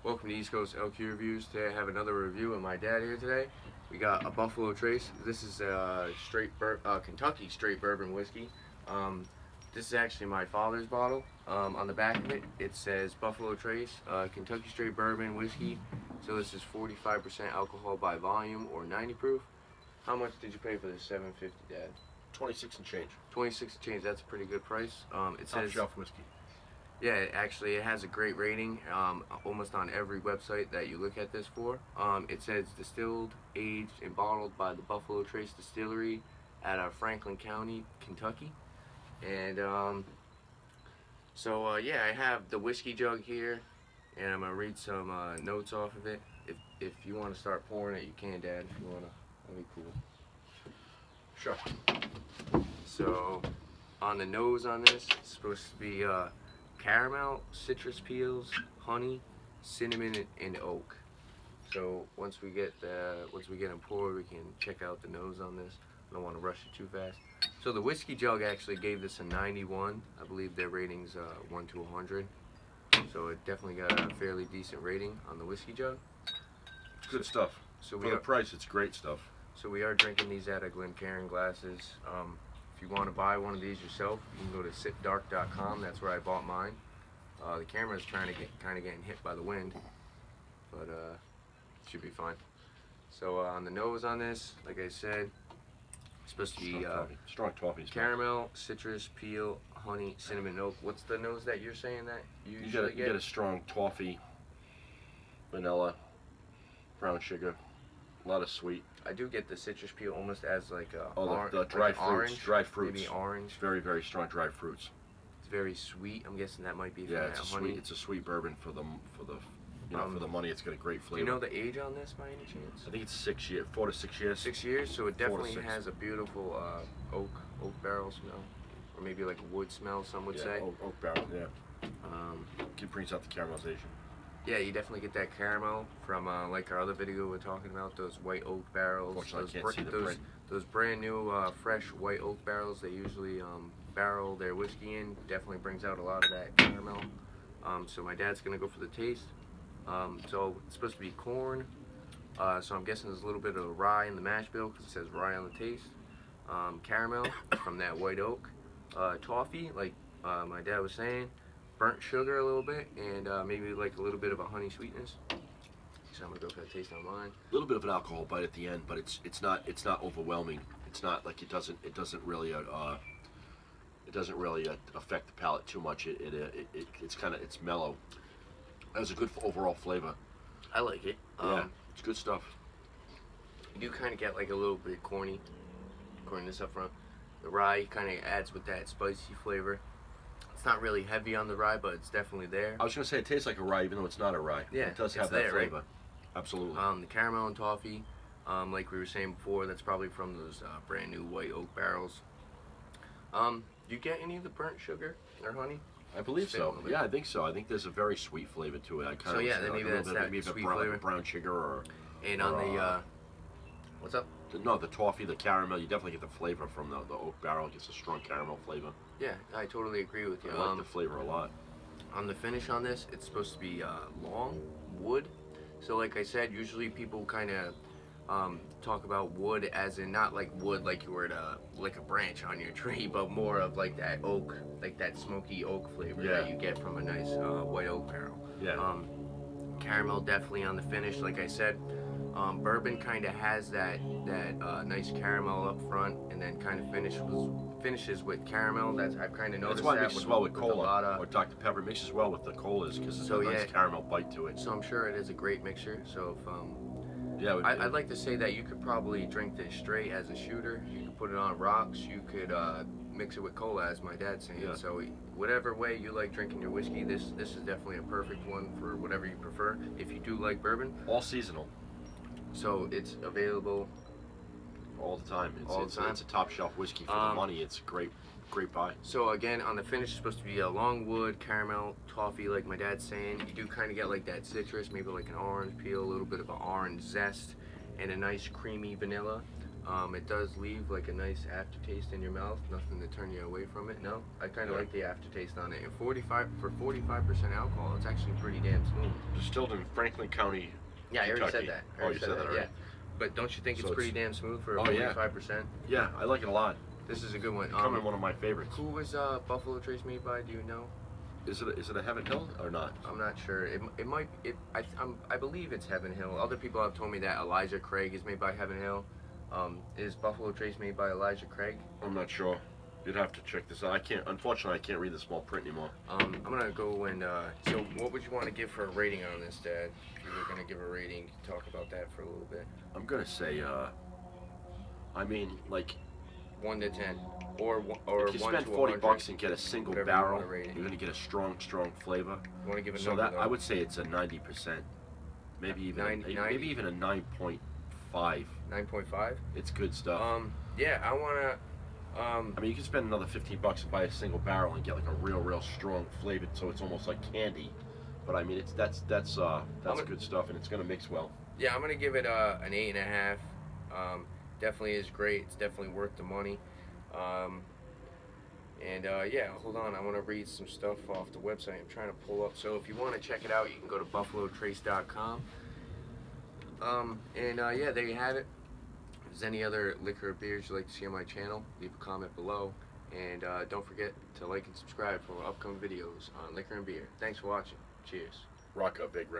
Welcome to East Coast LQ Reviews. Today I have another review of my dad here today. We got a Buffalo Trace. This is a Kentucky straight bourbon whiskey. This is actually my father's bottle. On the back of it, it says Buffalo Trace, Kentucky straight bourbon whiskey. So this is 45% alcohol by volume or 90 proof. How much did you pay for this $7.50, Dad? 26 and change. 26 and change. That's a pretty good price. It Top says shelf whiskey. yeah, actually, it has a great rating almost on every website that you look at this for. It says distilled, aged, and bottled by the Buffalo Trace Distillery at Franklin County, Kentucky. And yeah, I have the whiskey jug here, and I'm gonna read some notes off of it. If you want to start pouring it, you can, Dad. If you wanna, that'd be cool. Sure. So, on the nose on this, it's supposed to be caramel, citrus peels, honey, cinnamon, and oak. So once we get them poured, we can check out the nose on this. I don't want to rush it too fast. So the whiskey jug actually gave this a 91. I believe their rating's 1 to 100. So it definitely got a fairly decent rating on the whiskey jug. It's good stuff. So For the price, it's great stuff. So we are drinking these out of Glencairn glasses. If you want to buy one of these yourself, you can go to sitdark.com. That's where I bought mine. The camera is kind of getting hit by the wind, but it should be fine. So on the nose on this, like I said, it's supposed to be strong toffee. caramel, citrus, peel, honey, cinnamon, oak. What's the nose that you're saying that you usually get a strong toffee, vanilla, brown sugar, a lot of sweet. I do get the citrus peel almost as like a the dry like fruits, orange, dry fruits, maybe orange. It's very, very strong dry fruits. It's very sweet. I'm guessing that might be from Yeah, that it's a honey. sweet. It's a sweet bourbon for the for the money. It's got a great flavor. Do you know the age on this by any chance? I think it's 6 years, 4 to 6 years. 6 years, so it 4 to definitely 6. has a beautiful oak barrel smell, or maybe like a wood smell. Some would say. Oak barrel. Yeah. It brings out the caramelization. Yeah, you definitely get that caramel from like our other video we're talking about, those white oak barrels. Unfortunately, I can't see the print. Those brand new fresh white oak barrels they usually barrel their whiskey in definitely brings out a lot of that caramel. So my dad's gonna go for the taste. So it's supposed to be corn. So I'm guessing there's a little bit of rye in the mash bill because it says rye on the taste. Caramel from that white oak. Toffee, like my dad was saying. Burnt sugar a little bit, and maybe like a little bit of a honey sweetness. So I'm gonna go for the taste on mine. A little bit of an alcohol bite at the end, but it's not overwhelming. It's not like it doesn't really affect the palate too much. It's mellow. It has a good overall flavor. I like it. Yeah, it's good stuff. You do kind of get like a little bit corniness up front. The rye kind of adds with that spicy flavor. It's not really heavy on the rye, but it's definitely there. I was gonna say it tastes like a rye, even though it's not a rye. Yeah, it does have there, that flavor. Right? Absolutely. The caramel and toffee, like we were saying before, that's probably from those brand new white oak barrels. You get any of the burnt sugar or honey? I believe so. Yeah, I think so. I think there's a very sweet flavor to it. I kind of yeah, then maybe that's that sweet flavor. Brown sugar or. And on the what's up? The toffee, the caramel. You definitely get the flavor from the oak barrel. It gets a strong caramel flavor. Yeah, I totally agree with you. I like the flavor a lot. On the finish on this, it's supposed to be long wood. So like I said, usually people kind of talk about wood as in not like wood like you were to like a branch on your tree, but more of like that oak, like that smoky oak flavor that you get from a nice white oak barrel. Yeah. Caramel definitely on the finish, like I said. Bourbon kind of has that nice caramel up front, and then kind of finishes with caramel. That's I've kind of noticed. That's why it mixes well with cola or Dr. Pepper. It mixes well with the colas because there's a nice caramel bite to it. So I'm sure it is a great mixture. So if yeah, I'd like to say that you could probably drink this straight as a shooter. You could put it on rocks. You could mix it with cola, as my dad's saying. Yeah. So whatever way you like drinking your whiskey, this is definitely a perfect one for whatever you prefer. If you do like bourbon, all seasonal. So it's available all the time. It's a top shelf whiskey for the money. It's a great buy. So again, on the finish, it's supposed to be a long wood, caramel, toffee, like my dad's saying. You do kind of get like that citrus, maybe like an orange peel, a little bit of an orange zest, and a nice creamy vanilla. It does leave like a nice aftertaste in your mouth, nothing to turn you away from it. No, I kind of like the aftertaste on it. And 45% alcohol, it's actually pretty damn smooth. Distilled in Franklin County, Yeah, I already Kentucky. said that. Oh, you said that already? Yeah. But don't you think So it's pretty it's- damn smooth for a Oh, yeah. 45%? Yeah, I like it a lot. This is a good one. It's becoming one of my favorites. Who was Buffalo Trace made by? Do you know? Is it a Heaven Hill or not? I'm not sure. It might. I believe it's Heaven Hill. Other people have told me that Elijah Craig is made by Heaven Hill. Is Buffalo Trace made by Elijah Craig? I'm not sure. You'd have to check this out. Unfortunately, I can't read the small print anymore. I'm gonna go and. So, what would you want to give for a rating on this, Dad? If you were gonna give a rating, talk about that for a little bit. I'm gonna say, I mean, like, 1 to 10, or if you 1 spend to 40 100. bucks and get a single whatever you barrel, wanna rate it. you're gonna get a strong flavor. You want to give a So number? that though? I would say it's a 90%, maybe even maybe even a 9.5. 9.5. It's good stuff. Yeah, I wanna. I mean, you can spend another 15 bucks and buy a single barrel and get like a real strong flavor, so it's almost like candy. But I mean, that's good stuff, and it's gonna mix well. Yeah, I'm gonna give it an 8.5. Definitely is great. It's definitely worth the money. Yeah, hold on. I want to read some stuff off the website. I'm trying to pull up. So if you want to check it out, you can go to buffalotrace.com. Yeah, there you have it. If there's any other liquor or beers you'd like to see on my channel, leave a comment below. And don't forget to like and subscribe for upcoming videos on liquor and beer. Thanks for watching. Cheers. Rock a big record.